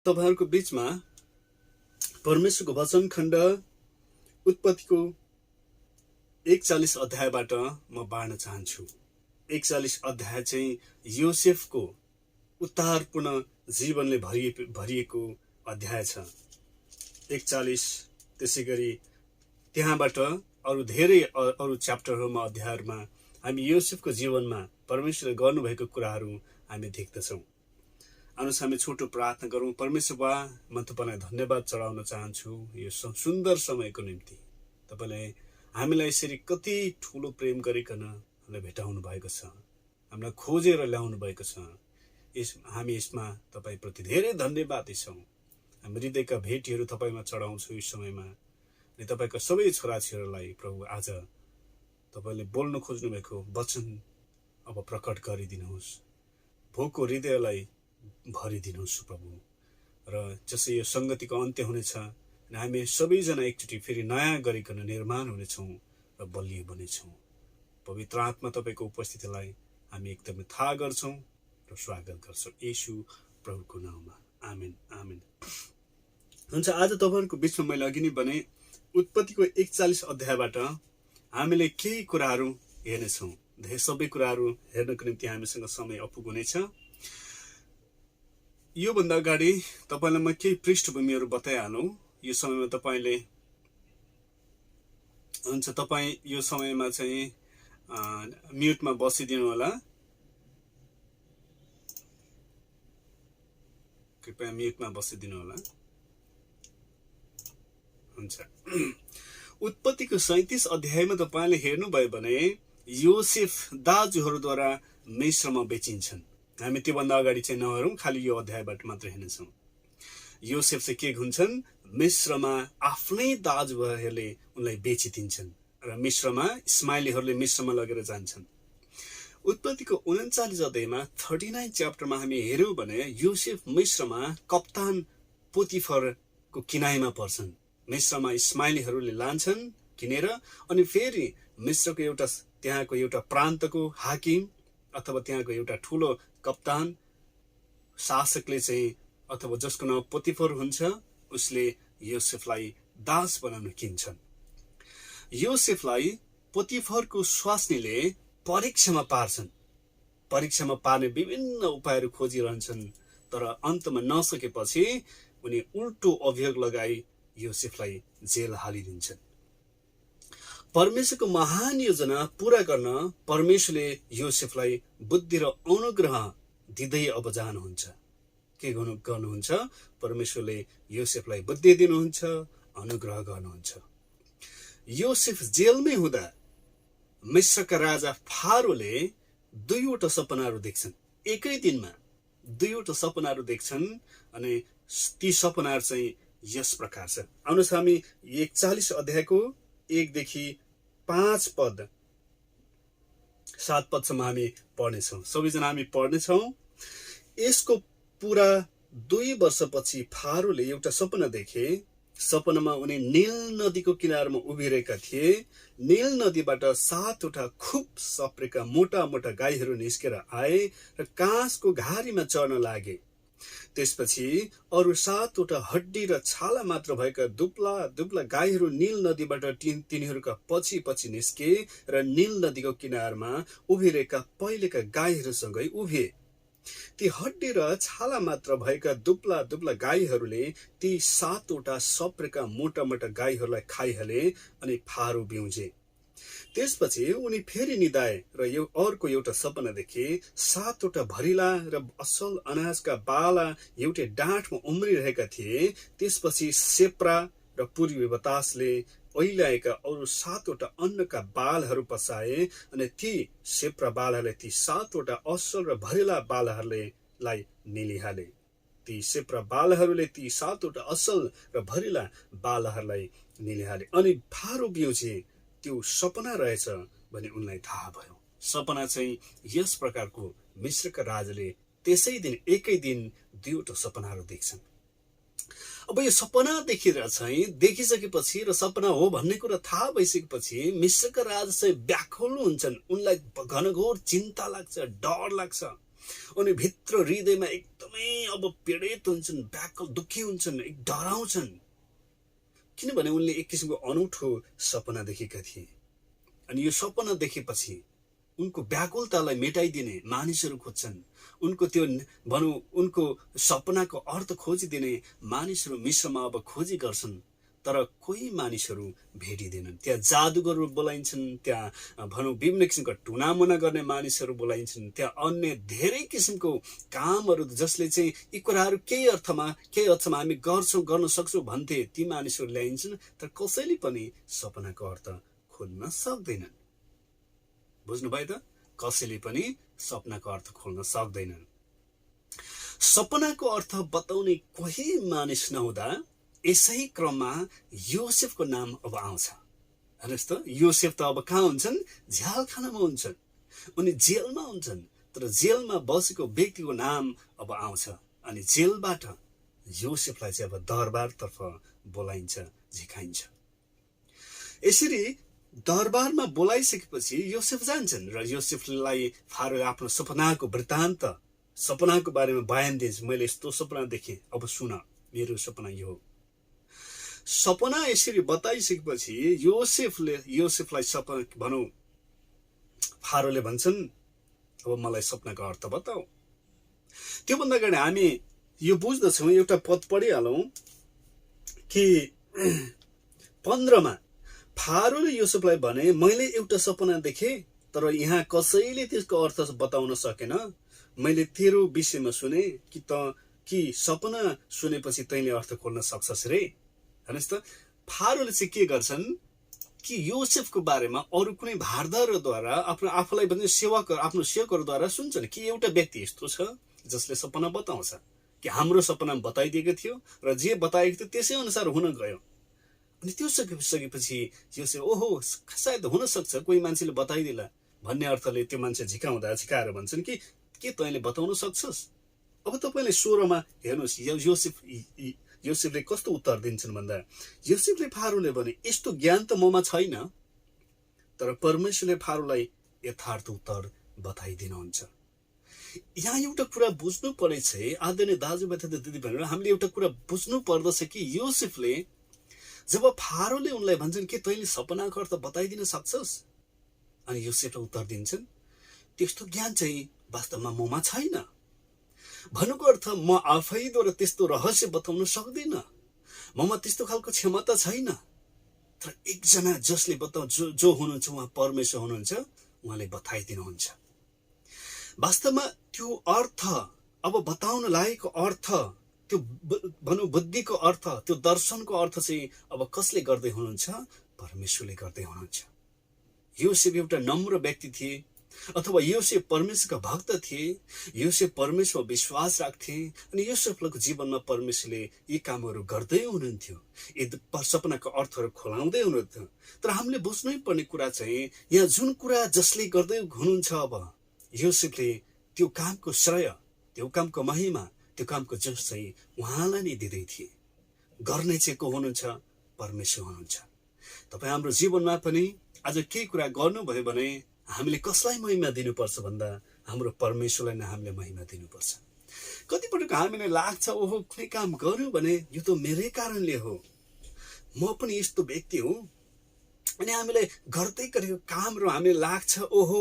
तपाईहरुको बीचमा परमेश्वरको वचन खण्ड उत्पत्तिको 41 अध्यायबाट म बाँड्न चाहन्छु। 41 अध्याय चाहिँ योसेफको उद्धारपूर्ण जीवनले भरिएको अध्याय छ। 41 त्यसैगरी त्यहाँबाट अरु धेरै अरु च्याप्टरहरुमा अध्यायहरुमा हामी योसेफको जीवनमा परमेश्वरले गर्नुभएको कुराहरू हामी देख्दछौँ। आउनुहोस् हामी छोटो प्रार्थना गरौँ। परमेश्वर बा, म तपाईलाई धन्यवाद चढाउन चाहन्छु यो सुन्दर समयको निम्ति। तपाईले हामीलाई यसरी कति ठूलो प्रेम गरिकन हामीलाई भेटाउनु भएको छ, हामीलाई खोजेर ल्याउनु भएको छ। हामी यसमा तपाईप्रति धेरै धन्यवादी छौँ। हामी हृदयका भेटीहरू तपाईमा चढाउँछौँ यो समयमा। अनि तपाईका सबै छोराछोरीलाई प्रभु आज तपाईले बोल्न खोज्नु भएको वचन अब प्रकट गरिदिनुहोस्। भोको हृदयलाई भरिदिनुहोस् प्रभु। र जसै यो संगतिको अन्त्य हुनेछ अनि हामी सबैजना एकचोटि फेरि नयाँ गरिकन निर्माण हुनेछौँ र बलियो बनेछौँ। पवित्र आत्मा तपाईको उपस्थितिलाई हामी एकदमै थाहा गर्छौँ र स्वागत गर्छौँ येशू प्रभुको नाममा। आमेन आमेन। हुन्छ, आज तपाईहरुको बीचमा मैले अघि नै भने उत्पत्तिको 41 अध्यायबाट हामीले केही कुराहरू हेर्नेछौँ। धेरै सबै कुराहरू हेर्नको निम्ति हामीसँग समय अपुग हुनेछ। यो भन्दा अगाडि तपाईलाई म केही पृष्ठभूमिहरू बताइहालौँ। यो समयमा तपाईले हुन्छ, तपाई यो समयमा चाहिँ म्युटमा बसिदिनु होला। कृपया म्युटमा बसिदिनु होला। हुन्छ, उत्पत्तिको 37 अध्यायमा तपाईले हेर्नुभयो भने योसेफ दाजुहरूद्वारा मिस्रमा बेचिन्छन्। हामी त्योभन्दा अगाडि चाहिँ नहेरौँ, खालि यो अध्यायबाट मात्र हेर्नेछौँ। योसेफ चाहिँ के हुन्छन्? मिस्रमा आफ्नै दाजुभाइहरूले उनलाई बेचिदिन्छन् र मिस्रमा इस्माइलीहरूले मिस्रमा लगेर जान्छन्। उत्पत्तिको 39 अध्यायमा 39 च्याप्टरमा हामी हेर्यौँ भने योसेफ मिस्रमा कप्तान पोतिफरको किनाइमा पर्छन्। मिस्रमा इस्माइलीहरूले लान्छन् किनेर, अनि फेरि मिस्रको त्यहाँको एउटा प्रान्तको हाकिम अथवा त्यहाँको एउटा ठूलो कप्तान शासकले चाहिँ अथवा जसको नाम पोतिफर हुन्छ उसले योसेफलाई दास बनाउन किन्छन्। योसेफलाई पोतिफरको स्वास्नीले परीक्षामा पार्छन्। परीक्षामा पार्ने विभिन्न उपायहरू खोजिरहन्छन्, तर अन्तमा नसकेपछि उनी उल्टो अभियोग लगाई योसेफलाई जेल हालिदिन्छन्। परमेश्वरको महान योजना पूरा गर्न परमेश्वरले योसेफलाई बुद्धि र अनुग्रह दिँदै अब जानुहुन्छ। के गर्नुहुन्छ? परमेश्वरले योसेफलाई बुद्धि दिनुहुन्छ, अनुग्रह गर्नुहुन्छ। योसेफ जेलमै हुँदा मिस्रका राजा फारोले दुईवटा सपनाहरू देख्छन्। एकै दिनमा दुईवटा सपनाहरू देख्छन् अनि ती सपनाहरू चाहिँ यस प्रकार छ। आउनुहोस् हामी 41 अध्यायको 1 देखि 5 पद 7 पदसम्म हामी पढ्नेछौँ। सबैजना हामी पढ्नेछौँ। यसको पुरा 2 वर्षपछि फारोले एउटा सपना देखे। सपनामा उनी नील नदीको किनारमा उभिरहेका थिए। नील नदीबाट 7वटा खुब सप्रेका मोटा मोटा गाईहरू निस्केर आए र काँसको घारीमा चढ्न लागे। त्यसपछि अरु 7वटा हड्डी र छाला मात्र भएका दुब्ला दुब्ला गाईहरू नील नदीबाट तिनीहरूका पछि पछि निस्के र नील नदीको किनारमा उभिरहेका पहिलेका गाईहरूसँगै उभिए। ती हड्डी र छाला मात्र भएका दुब्ला दुब्ला गाईहरूले ती 7वटा सप्रेका मोटा मोटा गाईहरूलाई खाइहाले अनि फारो बिउजे। त्यसपछि उनी फेरि निदाए र यो अर्को एउटा सपना देखे। 7वटा भरिला र असल अनाजका बाला एउटै डाँठमा उम्रिरहेका थिए। त्यसपछि सेप्रा र पूर्वी बतासले ओइलाएका अरू 7वटा अन्नका बालहरू पसाए अनि ती सेप्रा बालहरूले ती 7वटा असल र भरिला बालहरूलाई निलिहाले। ती सेप्रा बालहरूले ती 7वटा असल र भरिला बालहरूलाई निलिहाले अनि फारो बिउजे। त्यो सपना रहेछ भने उनलाई थाहा भयो। सपना चाहिँ यस प्रकारको मिस्रका राजाले त्यसै दिन एकै दिन 2वटा सपनाहरू देख्छन्। अब यो सपना देखिसकेपछि र सपना हो भन्ने कुरा थाहा भइसकेपछि मिस्रका राजा चाहिँ व्याकुल हुन्छन्। उनलाई घनघोर चिन्ता लाग्छ, डर लाग्छ। उनी भित्र हृदयमा एकदमै अब पीडित हुन्छन्, व्याकुल दुःखी हुन्छन्, डराउँछन्, किनभने उनले एक किसिमको अनौठो सपना देखेका थिए। अनि यो सपना देखेपछि उनको व्याकुलतालाई मेटाइदिने मानिसहरू खोज्छन्, उनको त्यो भनौँ उनको सपनाको अर्थ खोजिदिने मानिसहरू मिश्रमा अब खोजी गर्छन्, तर कोही मानिसहरू भेटिँदैनन्। त्यहाँ जादुगरहरू बोलाइन्छन्, त्यहाँ भनौँ विभिन्न किसिमका टुनामुना गर्ने मानिसहरू बोलाइन्छन्, त्यहाँ अन्य धेरै किसिमको कामहरू जसले चाहिँ यी कुराहरू केही अर्थमा हामी गर्न सक्छौँ भन्थे ती मानिसहरू ल्याइन्छन्, तर कसैले पनि सपनाको अर्थ खोल्न सक्दैनन्। बुझ्नुभयो त? कसैले पनि सपनाको अर्थ खोल्न सक्दैनन्। सपनाको अर्थ बताउने कोही मानिस नहुँदा यसै क्रममा योसेफको नाम अब आउँछ। हेर्नुहोस् त, योसेफ त अब कहाँ हुन्छन्? झ्यालखानामा हुन्छन्, उनी जेलमा हुन्छन्, तर जेलमा बसेको व्यक्तिको नाम अब आउँछ अनि जेलबाट योसेफलाई चाहिँ अब दरबारतर्फ बोलाइन्छ, झिकाइन्छ। यसरी दरबारमा बोलाइसकेपछि योसेफ जान्छन् र योसेफलाई फारोले आफ्नो सपनाको वृत्तान्त, सपनाको बारेमा बयान दिन्छ। मैले यस्तो सपना देखेँ, अब सुन, मेरो सपना यो हो। सपना यसरी बताइसकेपछि योसेफलाई सपना भनौँ फारोले भन्छन्, अब मलाई सपनाको अर्थ बताऊ। त्योभन्दा अगाडि हामी यो बुझ्दछौँ, एउटा पद पढिहालौँ कि 15मा फारोले योसेफलाई भने, मैले एउटा सपना देखेँ, तर यहाँ कसैले त्यसको अर्थ बताउन सकेन। मैले तेरो विषयमा सुने कि सपना सुनेपछि तैँले अर्थ खोल्न सक्छस् रे। हेर्नुहोस् त, फारोले चाहिँ के गर्छन् कि योसेफको बारेमा अरू कुनै भारदारद्वारा आफूलाई भन्ने आफ्नो सेवकहरूद्वारा सुन्छन् कि एउटा व्यक्ति यस्तो छ जसले सपना बताउँछ, कि हाम्रो सपना बताइदिएको थियो र जे बताएको थियो त्यसै अनुसार हुन गयो। अनि त्यो सकेपछि योसेफ, ओहो सायद हुनसक्छ कोही मान्छेले बताइदिला भन्ने अर्थले त्यो मान्छे झिकाएर भन्छन् कि के तैँले बताउन सक्छस्? अब तपाईँले 16मा हेर्नुहोस् योसेफले कस्तो उत्तर दिन्छन् भन्दा, योसेफले फारोले भने, यस्तो ज्ञान त ममा छैन, तर परमेश्वरले फारोलाई यथार्थ उत्तर बताइदिनुहुन्छ। यहाँ एउटा कुरा बुझ्नु परेछ है आदरणीय दाजुभाइ तथा दिदीबहिनीहरू, हामीले एउटा कुरा बुझ्नु पर्दछ कि योसेफले जब फारोले उनलाई भन्छन् कि तैँले सपनाको अर्थ बताइदिन सक्छस्, अनि योसेफले उत्तर दिन्छन्, त्यस्तो ज्ञान चाहिँ वास्तवमा ममा छैन। भन्नुको अर्थ म आफैद्वारा त्यस्तो रहस्य बताउन सक्दिन, ममा त्यस्तो खालको क्षमता छैन, तर एकजना जसले जो हुनुहुन्छ उहाँ परमेश्वर हुनुहुन्छ, उहाँले बताइदिनुहुन्छ। वास्तवमा त्यो अर्थ, अब बताउन लागेको अर्थ, त्यो भनौँ बुद्धिको अर्थ, त्यो दर्शनको अर्थ चाहिँ अब कसले गर्दै हुनुहुन्छ? परमेश्वरले गर्दै हुनुहुन्छ। योसेफ एउटा नम्र व्यक्ति थिए, अथवा योसेफ परमेश्वरका भक्त थिए, योसेफ परमेश्वर विश्वास राख्थे, अनि योसेफको जीवनमा परमेश्वरले यी कामहरू गर्दै हुनुहुन्थ्यो, यी सपनाको अर्थहरू खोलाउँदै हुनुहुन्थ्यो। तर हामीले बुझ्नै पर्ने कुरा चाहिँ यहाँ जुन कुरा जसले गर्दै हुनुहुन्छ, अब योसेफले त्यो कामको श्रेय, त्यो कामको महिमा, त्यो कामको जस चाहिँ उहाँलाई नै दिँदै थिए। गर्ने चाहिँ को हुनुहुन्छ? परमेश्वर हुनुहुन्छ। तपाईँ हाम्रो जीवनमा पनि आज केही कुरा गर्नुभयो भने हामीले कसलाई महिमा दिनुपर्छ भन्दा हाम्रो परमेश्वरलाई नै हामीले महिमा दिनुपर्छ। कतिपटक हामीलाई लाग्छ, ओहो कुनै काम गर्यो भने यो त मेरै कारणले हो, म पनि यस्तो व्यक्ति हुँ, अनि हामीलाई गर्दै गरेको कामहरू हामीलाई लाग्छ, ओहो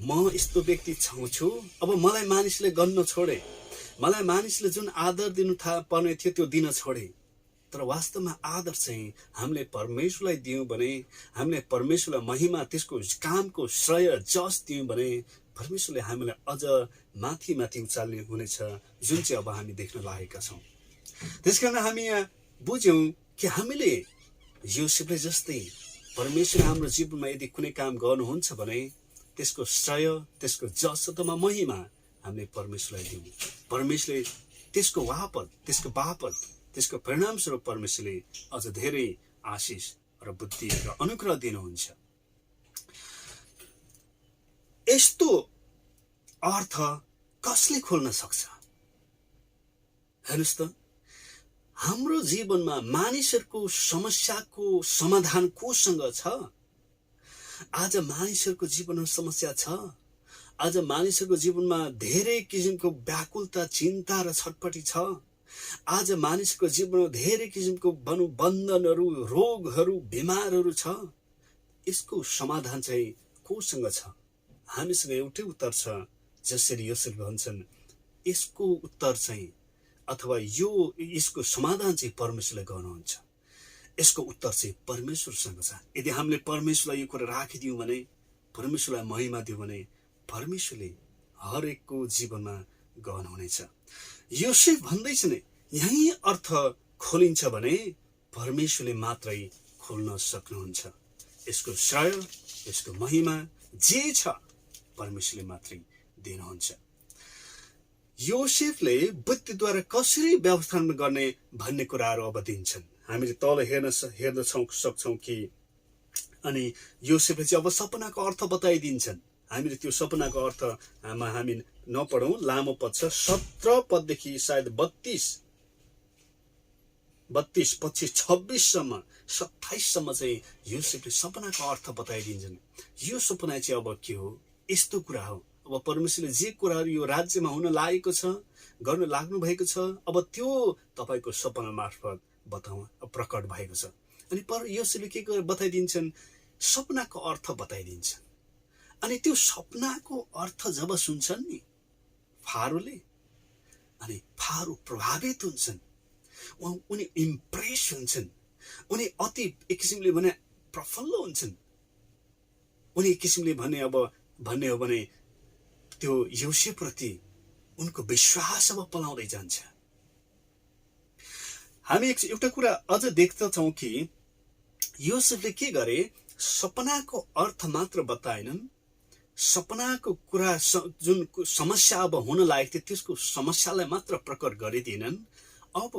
म यस्तो व्यक्ति छु, अब मलाई मानिसले गन्न छोडे, मलाई मानिसले जुन आदर दिनु पर्ने थियो त्यो दिन छोडे। तर वास्तवमा आदर चाहिँ हामीले परमेश्वरलाई दियौँ भने, हामीले परमेश्वरलाई महिमा, त्यसको कामको श्रेय जस दियौँ भने परमेश्वरले हामीलाई अझ माथि उचाल्ने हुनेछ, जुन चाहिँ अब हामी देख्न लागेका छौँ। त्यसकारण हामी यहाँ बुझ्यौँ कि हामीले योसेफले जस्तै परमेश्वरले हाम्रो जीवनमा यदि कुनै काम गर्नुहुन्छ भने त्यसको श्रेय, त्यसको जस अथवा महिमा हामीले परमेश्वरलाई दिउँ। परमेश्वरले त्यसको बापत त्यसको परिणामस्वरूप परमेश्वरले अझ धेरै आशिष र बुद्धि र अनुग्रह दिनुहुन्छ। यस्तो अर्थ कसले खोल्न सक्छ? हेर्नुहोस् त, हाम्रो जीवनमा मानिसहरूको समस्याको समाधान कोसँग छ? आज मानिसहरूको जीवनमा समस्या छ, आज मानिसहरूको जीवनमा धेरै किसिमको व्याकुलता, चिन्ता र छटपटी छ। आज मानिसको जीवनमा धेरै किसिमको बन्धनहरू, रोगहरू, बिमारहरू छ। यसको समाधान चाहिँ कोसँग छ? हामीसँग एउटै उत्तर छ, जसरी योसेफ भन्छन्, यसको उत्तर चाहिँ अथवा यसको समाधान चाहिँ परमेश्वरले गर्नुहुन्छ। यसको उत्तर चाहिँ परमेश्वरसँग छ। यदि हामीले परमेश्वरलाई यो कुरा राखिदियौँ भने, परमेश्वरलाई महिमा दियौँ भने, परमेश्वरले हरेकको जीवनमा गर्नुहुनेछ। योसेफ भन्दैछ नि, यही अर्थ खोलिन्छ भने परमेश्वरले मात्रै खोल्न सक्नुहुन्छ। यसको श्रेय, यसको महिमा जे छ परमेश्वरले मात्रै दिनुहुन्छ। योसेफले बुद्धिद्वारा कसरी व्यवस्थापन गर्ने भन्ने कुराहरू अब दिन्छन्। हामीले तल हेर्न सक्छौँ कि अनि योसेफले चाहिँ अब सपनाको अर्थ बताइदिन्छन्। हामीले त्यो सपनाको अर्थमा हामी नपढौँ, लामो पद छ, 17 पददेखि सायद 32, 25, 26सम्म, 27सम्म चाहिँ योसेफले सपनाको अर्थ बताइदिन्छन्। यो सपना चाहिँ अब के हो? यस्तो कुरा हो, अब परमेश्वरले जे कुराहरू यो राज्यमा हुन लागेको छ, गर्न लाग्नु भएको छ, अब त्यो तपाईँको सपना मार्फत प्रकट भएको छ। अनि योसेफले के बताइदिन्छन्? सपनाको अर्थ बताइदिन्छन्। अनि त्यो सपनाको अर्थ जब सुन्छन् नि फारोले, अनि फारो प्रभावित हुन्छन्, उनी इम्प्रेस हुन्छन्, उनी अति एक किसिमले भने प्रफुल्ल हुन्छन्। उनी एक किसिमले भने अब भन्ने हो भने त्यो योसेफप्रति उनको विश्वास अब पलाउँदै जान्छ। हामी एउटा कुरा अझ देख्दछौँ कि योसेफले के गरे? सपनाको अर्थ मात्र बताएनन्, सपनाको कुरा जुन समस्या अब हुन लागेको थियो त्यसको समस्यालाई मात्र प्रकट गरिदिएनन्, अब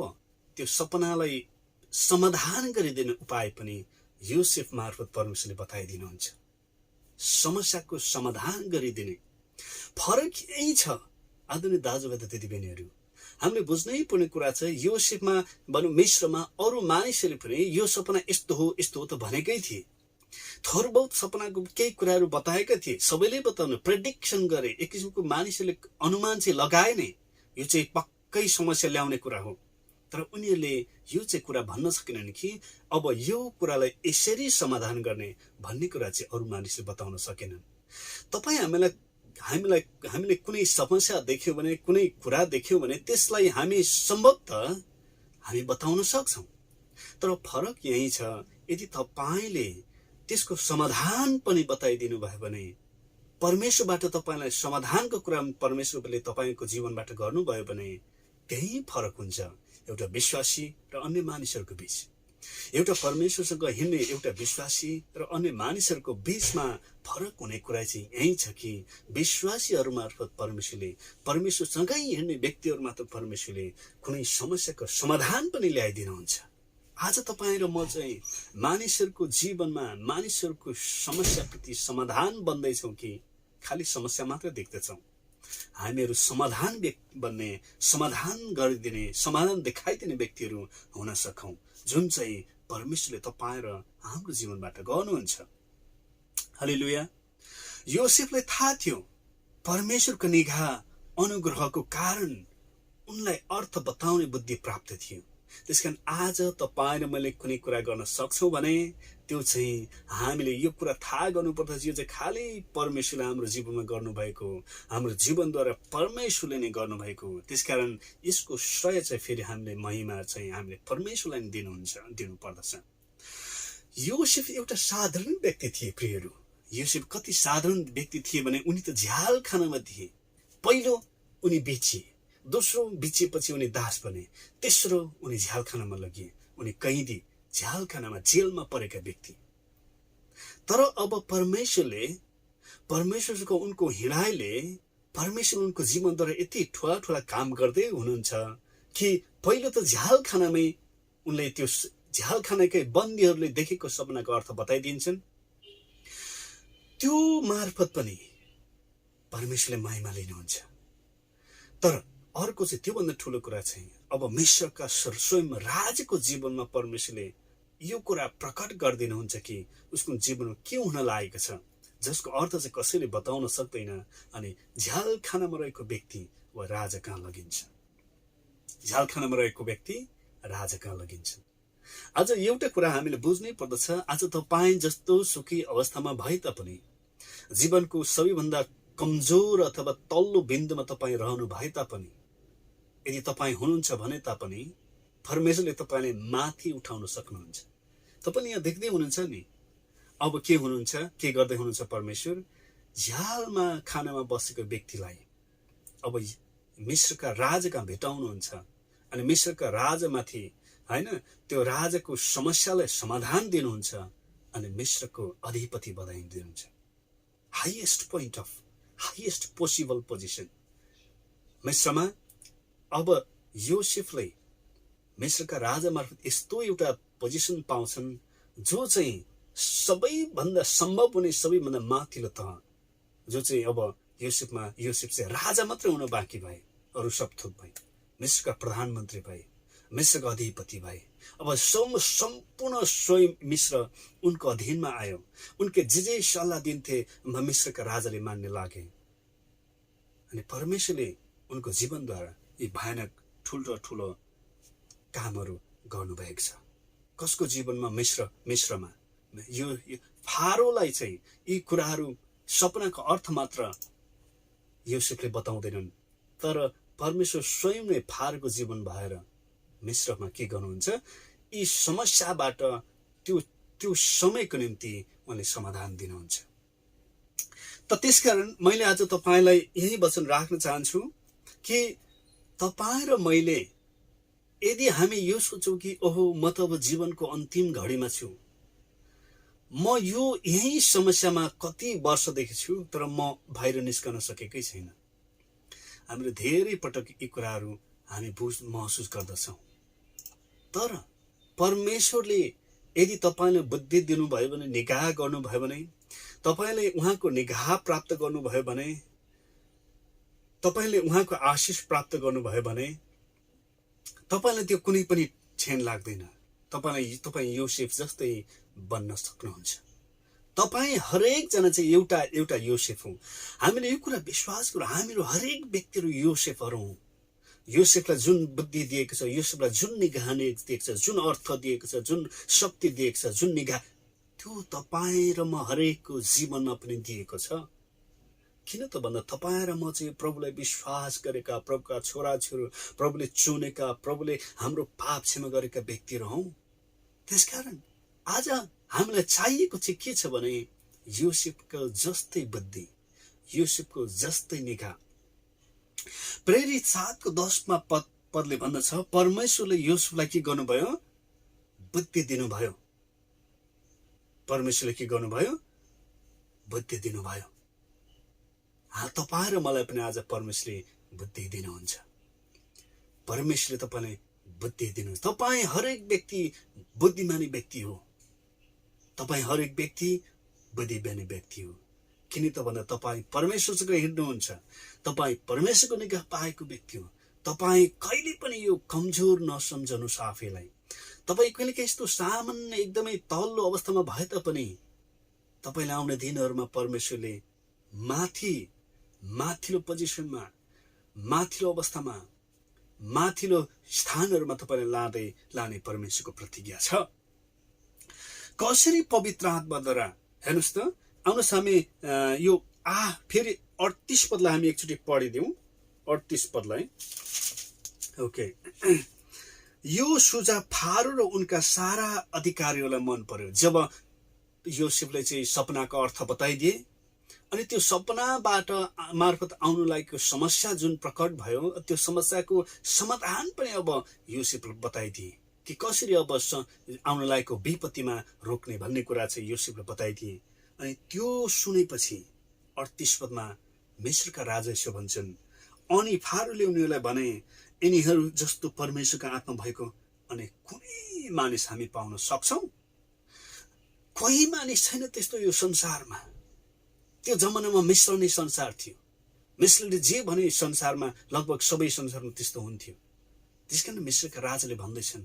त्यो सपनालाई समाधान गरिदिने उपाय पनि योसेफ मार्फत परमेश्वरले बताइदिनुहुन्छ। समस्याको समाधान गरिदिने फरक यही छ। आदरणीय दाजुभाइ तथा दिदीबहिनीहरू, हामीले बुझ्नै पर्ने कुरा छ, योसेफमा भनौँ मिश्रमा अरू मानिसहरूले पनि यो सपना यस्तो हो त भनेकै थिए। थोर बहुत सपनाको केही कुराहरू बताएका थिए, सबैले बताउनु, प्रेडिक्सन गरे, एक किसिमको मानिसहरूले अनुमान चाहिँ लगाए नै यो चाहिँ पक्कै समस्या ल्याउने कुरा हो। तर उनीहरूले यो चाहिँ कुरा भन्न सकेनन् कि अब यो कुरालाई यसरी समाधान गर्ने भन्ने कुरा चाहिँ अरू मानिसले बताउन सकेनन्। तपाईँ हामीले कुनै समस्या देख्यौँ भने, कुनै कुरा देख्यौँ भने त्यसलाई हामी सम्भवतः हामी बताउन सक्छौँ। तर फरक यही छ, यदि तपाईँले त्यसको समाधान पनि बताइदिनु भयो भने, परमेश्वरबाट तपाईँलाई समाधानको कुरा परमेश्वरले तपाईँको जीवनबाट गर्नुभयो भने, त्यही फरक हुन्छ एउटा विश्वासी र अन्य मानिसहरूको बीच। एउटा परमेश्वरसँग हिँड्ने एउटा विश्वासी र अन्य मानिसहरूको बीचमा फरक हुने कुरा चाहिँ यही छ कि विश्वासीहरू मार्फत परमेश्वरसँगै हिँड्ने व्यक्तिहरू मार्फत परमेश्वरले कुनै समस्याको समाधान पनि ल्याइदिनुहुन्छ। आज तपाईँ र म चाहिँ मानिसहरूको जीवनमा मानिसहरूको समस्याप्रति समाधान बन्दैछौँ कि खालि समस्या मात्र देख्दछौँ? हामीहरू समाधान बन्ने, समाधान गरिदिने, समाधान देखाइदिने व्यक्तिहरू हुन सकौँ, जुन चाहिँ परमेश्वरले तपाईँ र हाम्रो जीवनबाट गर्नुहुन्छ। हालेलुया। योसेफलाई थाहा थियो परमेश्वरको निगाह अनुग्रहको कारण उनलाई अर्थ बताउने बुद्धि प्राप्त थियो। त्यसकारण आज तपाईँ र मैले कुनै कुरा गर्न सक्छौँ भने त्यो चाहिँ हामीले यो कुरा थाहा गर्नुपर्दछ, यो चाहिँ खालि परमेश्वरले हाम्रो जीवनमा गर्नुभएको, हाम्रो जीवनद्वारा परमेश्वरले नै गर्नुभएको। त्यसकारण यसको श्रेय चाहिँ फेरि हामीले महिमा चाहिँ हामीले परमेश्वरलाई नै दिनुपर्दछ। योसेफ एउटा साधारण व्यक्ति थिए प्रियहरू। योसेफ कति साधारण व्यक्ति थिए भने उनी त झ्याल खानामा थिए। पहिलो उनी बेचिए, दोस्रो बेचिएपछि उनी दास बने, तेस्रो उनी झ्याल खानामा लगिए, उनी कैदी, झ्याल खानामा जेलमा परेका व्यक्ति। तर अब परमेश्वरको उनको हिँडाइले परमेश्वर उनको जीवनद्वारा यति ठुला ठुला काम गर्दै हुनुहुन्छ कि पहिलो त झ्याल खानामै उनले त्यो झ्याल खानाकै बन्दीहरूले देखेको सपनाको अर्थ बताइदिन्छन्। त्यो मार्फत पनि परमेश्वरले महिमा लिनुहुन्छ। तर अर्को चाहिँ त्योभन्दा ठुलो कुरा चाहिँ अब मिश्रका स्वयं राजाको जीवनमा परमेश्वरले यो कुरा प्रकट गरिदिनुहुन्छ कि उसको जीवनमा के हुन लागेको छ। जसको अर्थ चाहिँ कसैले बताउन सक्दैन। अनि झ्यालखानामा रहेको व्यक्ति वा राजा कहाँ लगिन्छ। झ्यालखानामा रहेको व्यक्ति राजा कहाँ लगिन्छ। आज एउटा कुरा हामीले बुझ्नै पर्दछ, आज तपाईँ जस्तो सुखी अवस्थामा भए तापनि, जीवनको सबैभन्दा कमजोर अथवा तल्लो बिन्दुमा तपाईँ रहनु भए तापनि, यदि तपाईँ हुनुहुन्छ भने तापनि परमेश्वरले तपाईँलाई माथि उठाउन सक्नुहुन्छ। तपाईँले यहाँ देख्दै हुनुहुन्छ नि, अब के हुनुहुन्छ, के गर्दै हुनुहुन्छ परमेश्वर। झ्यालमा खानामा बसेको व्यक्तिलाई अब मिश्रका राजाका भेटाउनुहुन्छ अनि मिश्रका राजामाथि हैन त्यो राजाको समस्यालाई समाधान दिनुहुन्छ अनि मिश्रको अधिपति बनाइदिनुहुन्छ। Highest point of highest possible position मिश्रमा। अब योसेफले मिश्रका राजा मार्फत यस्तो एउटा पोजिसन पाउँछन् जो चाहिँ सबैभन्दा सम्भव हुने सबैभन्दा माथिल्लो तह, जो चाहिँ अब योसेफ चाहिँ राजा मात्रै हुन बाँकी भए, अरू सब थोक भए। मिश्रका प्रधानमन्त्री भए, मिश्रका अधिपति भए। अब सम्पूर्ण स्वयं मिश्र उनको अधीनमा आयो। उनके जे सल्लाह दिन्थे मिश्रका राजाले मान्ने लागे अनि परमेश्वरले उनको जीवनद्वारा यी भयानक ठुलो कामहरू गर्नुभएको छ। कसको जीवनमा? मिश्रमा। यो फारोलाई चाहिँ यी कुराहरू सपनाको अर्थ मात्र योसेफले बताउँदैनन्, तर परमेश्वर स्वयंले फारोको जीवन भएर मिश्रमा के गर्नुहुन्छ, यी समस्याबाट त्यो समयको निम्ति उहाँले समाधान दिनुहुन्छ। त त्यसकारण मैले आज तपाईलाई यही वचन राख्न चाहन्छु कि तपाईँ र मैले यदि हामी यो सोचौँ कि ओहो म त अब जीवनको अन्तिम घडीमा छु, म यही समस्यामा कति वर्षदेखि छु तर म बाहिर निस्कन सकेकै छैन। हामीले धेरै पटक यी कुराहरू हामी महसुस गर्दछौँ। तर परमेश्वरले यदि तपाईले बुद्धि दिनुभयो भने, निगाह गर्नुभयो भने, तपाईले उहाँको निगाह प्राप्त गर्नुभयो भने, तपाईले उहाँको आशिष प्राप्त गर्नुभयो भने तपाईलाई त्यो कुनै पनि क्षण लाग्दैन। तपाईँ योसेफ जस्तै बन्न सक्नुहुन्छ। तपाईँ हरेक जना चाहिँ एउटा योसेफ हौ। हामीले यो कुरा विश्वास गरौँ, हामीहरू हरेक व्यक्तिहरू योसेफहरू हौँ। योसेफलाई जुन बुद्धि दिएको छ, योसेफलाई जुन निगाह दिएको छ, जुन अर्थ दिएको छ, जुन शक्ति दिएको छ, जुन निगाह, त्यो तपाईँ र म हरेकको जीवनमा पनि दिएको छ। किन त भन्दा तपाईँ र म चाहिँ प्रभुलाई विश्वास गरेका, प्रभुका छोराछोरी, प्रभुले चुनेका, प्रभुले हाम्रो पाप क्षमा गरेका व्यक्तिहरू हौँ। त्यसकारण आज हामीलाई चाहिएको चाहिँ के छ भने योसेफको जस्तै बुद्धि, योसेफको जस्तै निगाह। प्रेरित 7:10 पदले भन्दछ, परमेश्वरले योसेफलाई के गर्नुभयो? बुद्धि दिनुभयो। परमेश्वरले के गर्नुभयो? बुद्धि दिनुभयो। तपाईँ र मलाई पनि आज परमेश्वरले बुद्धि दिनुहुन्छ। परमेश्वरले तपाईँलाई बुद्धि दिनुहुन्छ। तपाईँ हरेक व्यक्ति बुद्धिमानी व्यक्ति हो। तपाईँ हरेक व्यक्ति बुद्धिमानी व्यक्ति हो। किन त भन्दा तपाईँ परमेश्वरसँग हिँड्नुहुन्छ, तपाईँ परमेश्वरको निगाह पाएको व्यक्ति हो। तपाईँ कहिले पनि यो कमजोर नसम्झनुहोस् आफैलाई। तपाईँ कहिले काहीँ यस्तो सामान्य एकदमै तल्लो अवस्थामा भए तापनि तपाईँलाई आउने दिनहरूमा परमेश्वरले माथिल्लो पोजिसनमा, माथिल्लो अवस्थामा, माथिल्लो स्थानहरूमा तपाईँलाई लाने परमेश्वरको प्रतिज्ञा छ। कसरी पवित्र आत्माद्वारा, हेर्नुहोस् त, आउनुहोस् हामी यो फेरि 38 पदलाई हामी एकचोटि पढिदिउँ। 38 पदलाई। ओके। यो सुझाव फारो र उनका सारा अधिकारीहरूलाई मन पर्यो। जब योसेफले चाहिँ सपनाको अर्थ बताइदिए अनि त्यो सपनाबाट मार्फत आउनु लागेको समस्या जुन प्रकट भयो, त्यो समस्याको समाधान पनि अब योसेफले बताइदिए कि कसरी अब आउनु लागेको विपत्तिमा रोक्ने भन्ने कुरा चाहिँ योसेफले बताइदिए। अनि त्यो सुनेपछि 38 पदमा मिश्रका राजा यसो भन्छन्, अनि फारोले उनीहरूलाई भने, यिनीहरू जस्तो परमेश्वरको आत्मा भएको अनि कुनै मानिस हामी पाउन सक्छौँ? कोही मानिस छैन त्यस्तो यो संसारमा। त्यो जमानामा मिश्र नै संसार थियो। मिश्रले जे भने संसारमा लगभग सबै संसारमा त्यस्तो हुन्थ्यो। त्यसकारण मिश्रका राजाले भन्दैछन्,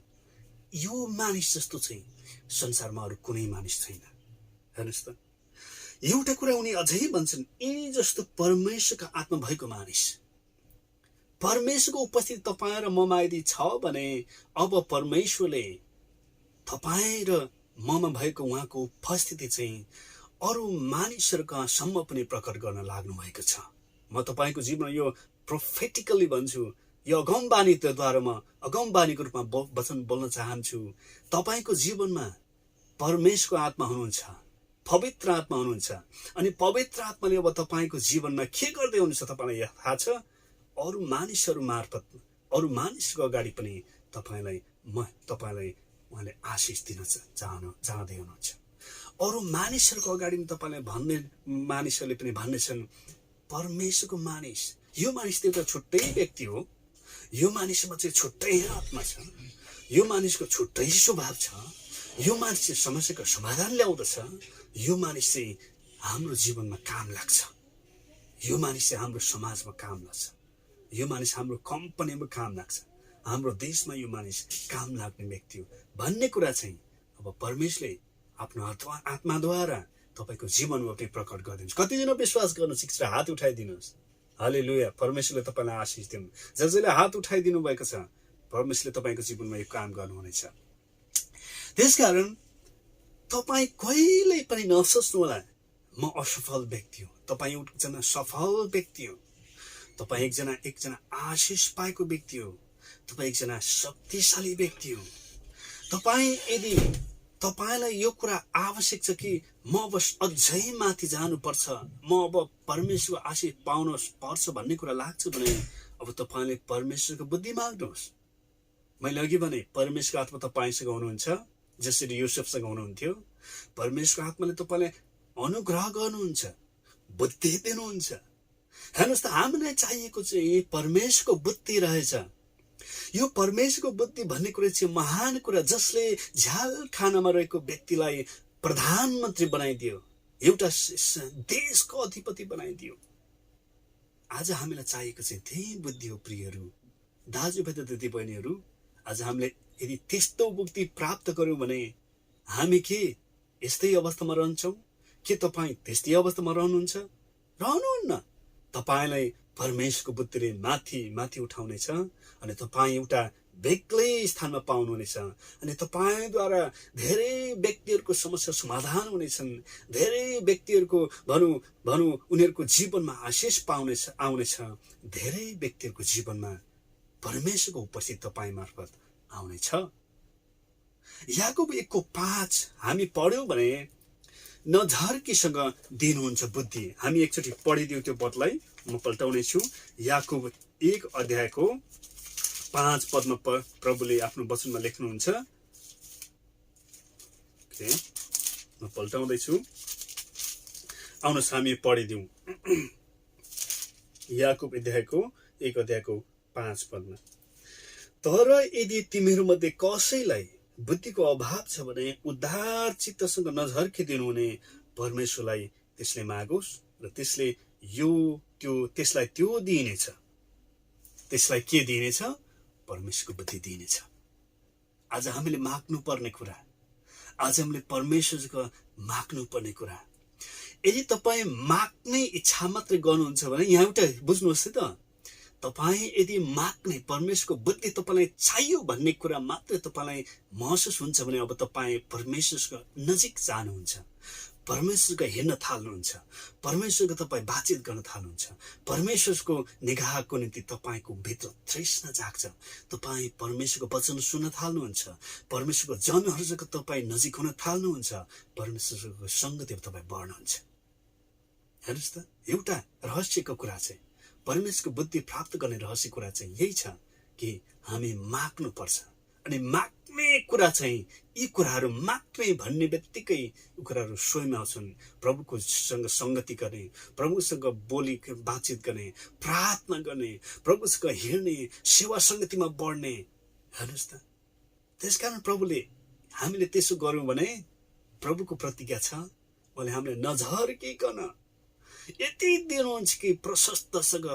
यो मानिस जस्तो चाहिँ संसारमा अरू कुनै मानिस छैन। हेर्नुहोस् त, एउटा कुरा उनी अझै भन्छन्, यी जस्तो परमेश्वरका आत्मा भएको मानिस, परमेश्वरको उपस्थिति तपाईँ र ममा यदि छ भने अब परमेश्वरले तपाईँ र ममा भएको उहाँको उपस्थिति चाहिँ अरू मानिसहरूकासम्म पनि प्रकट गर्न लाग्नु भएको छ। म तपाईँको जीवनमा यो प्रोफेटिकली भन्छु, यो अगमबानीद्वारा म अगमबानीको रूपमा वचन बोल्न चाहन्छु। तपाईँको जीवनमा परमेश्वरको आत्मा हुनुहुन्छ, पवित्र आत्मा हुनुहुन्छ, अनि पवित्र आत्माले अब तपाईँको जीवनमा के गर्दै हुनुहुन्छ तपाईँलाई थाहा छ? अरू मानिसहरू मार्फत, अरू मानिसको अगाडि पनि तपाईँलाई उहाँले आशिष दिन चाहँदै हुनुहुन्छ। अरू मानिसहरूको अगाडि तपाईँलाई भन्ने मानिसहरूले पनि भन्नेछन्, परमेश्वरको मानिस, यो मानिस त एउटा छुट्टै व्यक्ति हो, यो मानिसमा चाहिँ छुट्टै आत्मा छ, यो मानिसको छुट्टै स्वभाव छ, यो मानिस चाहिँ समस्याको समाधान ल्याउँदछ, यो मानिस चाहिँ हाम्रो जीवनमा काम लाग्छ, यो मानिस चाहिँ हाम्रो समाजमा काम लाग्छ, यो मानिस हाम्रो कम्पनीमा काम लाग्छ, हाम्रो देशमा यो मानिस काम लाग्ने व्यक्ति हो भन्ने कुरा चाहिँ अब परमेश्वरले आफ्नो आत्माद्वारा तपाईँको जीवनमा पनि प्रकट गरिदिन्छ। कतिजना विश्वास गर्न सिक्छ? हात उठाइदिनुहोस्। हालेलुया। परमेश्वरले तपाईँलाई आशिष दिनु। जसले हात उठाइदिनु भएको छ, परमेश्वरले तपाईँको जीवनमा यो काम गर्नुहुनेछ। त्यसकारण तपाईँ कहिल्यै पनि नसोच्नु होला म असफल व्यक्ति हो। तपाईँ एकजना सफल व्यक्ति हो। तपाईँ एकजना आशिष पाएको व्यक्ति हो। तपाईँ एकजना शक्तिशाली व्यक्ति हो। तपाईँलाई यो कुरा आवश्यक छ कि म अब अझै माथि जानुपर्छ, म अब परमेश्वरको आशिष पाउन पर्छ भन्ने कुरा लाग्छ भने अब तपाईँले परमेश्वरको बुद्धि माग्नुहोस्। मैले अघि भने परमेश्वरको आत्मा तपाईँसँग हुनुहुन्छ, जसरी युसुफसँग हुनुहुन्थ्यो। परमेश्वरको आत्माले तपाईँलाई अनुग्रह गर्नुहुन्छ, बुद्धि दिनुहुन्छ। हेर्नुहोस् त, हामीलाई चाहिएको चाहिँ परमेश्वरको बुद्धि रहेछ। यो परमेश्वरको बुद्धि भन्ने कुरा चाहिँ महान कुरा, जसले झ्याल खानामा रहेको व्यक्तिलाई प्रधानमन्त्री बनाइदियो, एउटा देशको अधिपति बनाइदियो। आज हामीलाई चाहिएको चाहिँ त्यही बुद्धि हो। प्रियहरू, दाजुभाइ र दिदीबहिनीहरू, आज हामीले यदि त्यस्तो बुद्धि प्राप्त गर्यौँ भने हामी के यस्तै अवस्थामा रहन्छौँ? के तपाईँ त्यस्तै अवस्थामा रहनुहुन्छ? रहनुहुन्न। तपाईँलाई परमेश्वरको बुद्धिले माथि माथि उठाउनेछ अनि तपाईँ एउटा बेग्लै स्थानमा पाउनुहुनेछ। अनि तपाईँद्वारा धेरै व्यक्तिहरूको समस्या समाधान हुनेछन्। धेरै व्यक्तिहरूको भनौँ उनीहरूको जीवनमा आशिष आउनेछ। धेरै व्यक्तिहरूको जीवनमा परमेश्वरको उपस्थिति तपाईँ मार्फत आउनेछ। याकोब 1:5 हामी पढ्यौँ भने नझर्कीसँग दिनुहुन्छ बुद्धि। हामी एकचोटि पढिदिउँ त्यो पदलाई, म पल्टाउने छु। याकोब 1:5 प्रभुले आफ्नो वचनमा लेख्नुहुन्छ। म पल्टाउँदैछु, आउनुहोस् हामी पढिदिउँ। याकोब 1:5 तर यदि तिमीहरूमध्ये कसैलाई बुद्धिको अभाव छ भने उदार चित्तसँग नझर्किदिनु हुने परमेश्वरलाई त्यसले मागोस् र त्यसले त्यसलाई त्यो दिइनेछ। त्यसलाई के दिइनेछ? परमेश्वरको बुद्धि दिइनेछ। आज हामीले माग्नु पर्ने कुरा, आज हामीले परमेश्वरको माग्नु पर्ने कुरा। यदि तपाईँ माग्ने इच्छा मात्रै गर्नुहुन्छ भने यहाँ एउटा बुझ्नुहोस् है त, तपाईँ यदि माग्ने परमेश्वरको बुद्धि तपाईँलाई चाहियो भन्ने कुरा मात्रै तपाईँलाई महसुस हुन्छ भने अब तपाईँ परमेश्वरको नजिक जानुहुन्छ, परमेश्वरको हेर्न थाल्नुहुन्छ, परमेश्वरको तपाईँ बातचित गर्न थाल्नुहुन्छ। परमेश्वरको निगाहको निम्ति तपाईँको भित्र तृष्णा जाग्छ। तपाईँ परमेश्वरको वचन सुन्न थाल्नुहुन्छ, परमेश्वरको जनहरूसँग तपाईँ नजिक हुन थाल्नुहुन्छ, परमेश्वरको सङ्गतिमा तपाईँ बढ्नुहुन्छ। हेर्नुहोस् त, एउटा रहस्यको कुरा चाहिँ, परमेश्वरको बुद्धि प्राप्त गर्ने रहस्य कुरा चाहिँ यही छ कि हामी माग्नुपर्छ। अनि माग्ने कुरा चाहिँ यी कुराहरू माग्ने भन्ने बित्तिकै यी कुराहरू स्वयं आउँछन्। प्रभुको सँग सङ्गति गर्ने, प्रभुसँग बोली बातचित गर्ने, प्रार्थना गर्ने, प्रभुसँग हिँड्ने, सेवा सङ्गतिमा बढ्ने। हेर्नुहोस् त, त्यसकारण प्रभुले हामीले त्यसो गऱ्यौँ भने प्रभुको प्रतिज्ञा छ, उहाँले हामीले नझर्किकन यति दिनुहुन्छ कि प्रशस्तसँग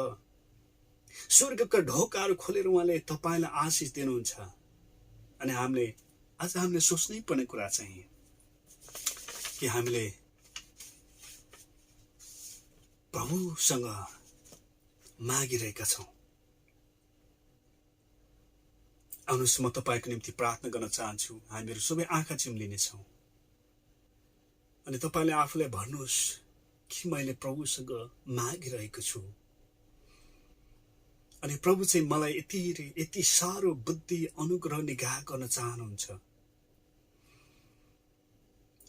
स्वर्गका ढोकाहरू खोलेर उहाँले तपाईँलाई आशिष दिनुहुन्छ। अनि आज हामीले सोच्नै पर्ने कुरा चाहिँ कि हामीले प्रभुसँग मागिरहेका छौँ। आउनुहोस्, म तपाईँको निम्ति प्रार्थना गर्न चाहन्छु। हामीहरू सबै आँखा चिम्लिनेछौँ अनि तपाईँले आफूलाई भन्नुहोस् कि मैले प्रभुसँग मागिरहेको छु अनि प्रभु चाहिँ मलाई यति साह्रो बुद्धि अनुग्रह निगाह गर्न चाहनुहुन्छ।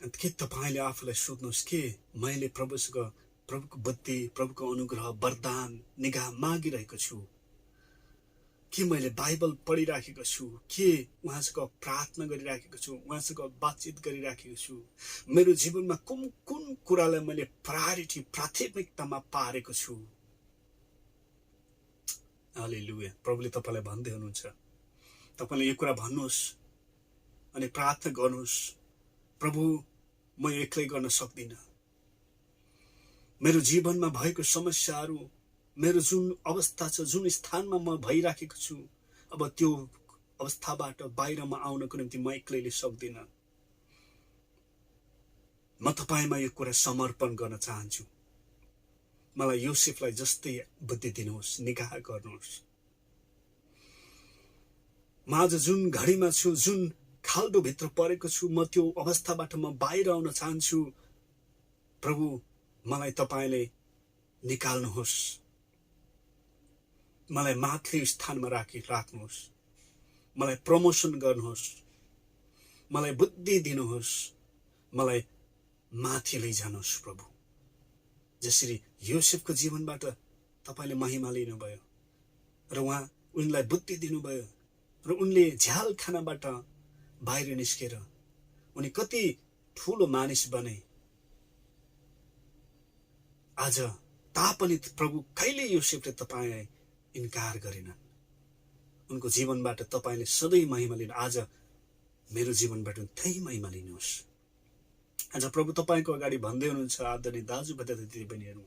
के तपाईँले आफूलाई सोध्नुहोस् के मैले प्रभुसँग प्रभुको बुद्धि, प्रभुको अनुग्रह, वरदान, निगाह मागिरहेको छु? के मैले बाइबल पढिराखेको छु? के उहाँसँग प्रार्थना गरिराखेको छु? उहाँसँग बातचित गरिराखेको छु? मेरो जीवनमा कुन कुन कुरालाई मैले प्राथमिकतामा पारेको छु? हालेलुया। प्रभुले तपाईँलाई भन्दै हुनुहुन्छ, तपाईँले यो कुरा भन्नुहोस् अनि प्रार्थना गर्नुहोस्, प्रभु म एक्लै गर्न सक्दिनँ। मेरो जीवनमा भएको समस्याहरू, मेरो जुन अवस्था छ, जुन स्थानमा म भइराखेको छु, अब त्यो अवस्थाबाट बाहिर म आउनको निम्ति म एक्लैले सक्दिनँ। म तपाईँमा यो कुरा समर्पण गर्न चाहन्छु। मलाई योसेफलाई जस्तै बुद्धि दिनुहोस्, निगाह गर्नुहोस्। म आज जुन घडीमा छु, जुन खाल्डोभित्र परेको छु, म त्यो अवस्थाबाट म बाहिर आउन चाहन्छु। प्रभु मलाई तपाईँले निकाल्नुहोस्, मलाई माथिल्लो स्थानमा राख्नुहोस्, मलाई प्रमोसन गर्नुहोस्, मलाई बुद्धि दिनुहोस्, मलाई माथि लैजानुहोस् प्रभु। जसरी योसेफको जीवनबाट तपाईँले महिमा लिनुभयो र उनलाई बुद्धि दिनुभयो र उनले झ्याल खानाबाट बाहिर निस्केर उनी कति ठुलो मानिस बने। आज तापनि प्रभु कहिले योसेफले तपाईँलाई इन्कार गरेनन्। उनको जीवनबाट तपाईँले सधैँ महिमा लिनु। आज मेरो जीवनबाट त्यही महिमा लिनुहोस्। आज प्रभु तपाईँको अगाडि भन्दै हुनुहुन्छ, आदरणीय दाजुभाइ दिदीबहिनीहरू,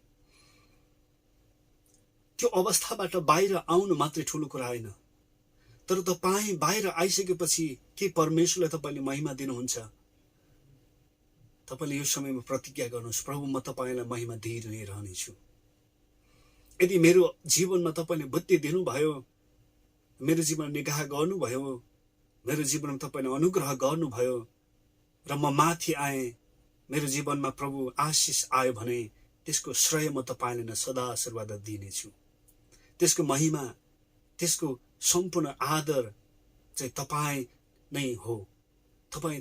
त्यो अवस्थाबाट बाहिर आउनु मात्रै ठुलो कुरा होइन, तर तपाईँ बाहिर आइसकेपछि के परमेश्वरलाई तपाईँले महिमा दिनुहुन्छ? तपाईँले यो समयमा प्रतिज्ञा गर्नुहोस्, प्रभु म तपाईँलाई महिमा दिइ नै रहनेछु। यदि मेरो जीवनमा तपाईँले बुद्धि दिनुभयो, मेरो जीवनमा निगाह गर्नुभयो, मेरो जीवनमा तपाईँले अनुग्रह गर्नुभयो र म माथि आएँ, मेरो जीवनमा प्रभु आशिष आयो भने त्यसको श्रेय म तपाईँलाई नै सदा सर्वदा दिनेछु। त्यसको महिमा, त्यसको सम्पूर्ण आदर चाहिँ तपाईँ नै हो। तपाईँ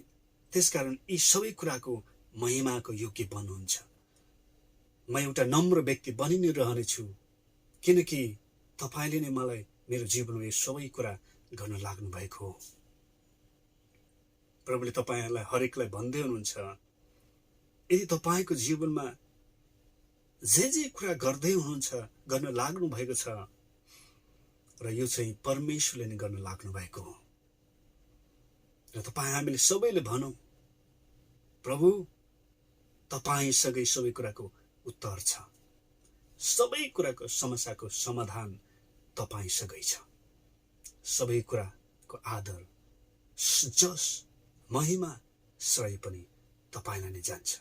त्यसकारण यी सबै कुराको महिमाको योग्य बन्नुहुन्छ। म एउटा नम्र व्यक्ति बनि नै रहनेछु, किनकि तपाईँले नै मलाई मेरो जीवनमा यो सबै कुरा गर्न लाग्नु भएको हो। प्रभुले तपाईँहरूलाई हरेकलाई भन्दै हुनुहुन्छ, यदि तपाईँको जीवनमा जे कुरा गर्दै हुनुहुन्छ, गर्न लाग्नु भएको छ, र यो चाहिँ परमेश्वरले नै गर्न लाग्नु भएको हो। र हामीले सबैले भनौँ, प्रभु तपाईँसँगै सबै कुराको उत्तर छ, सबै कुराको समस्याको समाधान तपाईँसँगै छ। सबै कुराको आदर, जस, महिमा, श्रेय पनि तपाईँलाई नै जान्छ।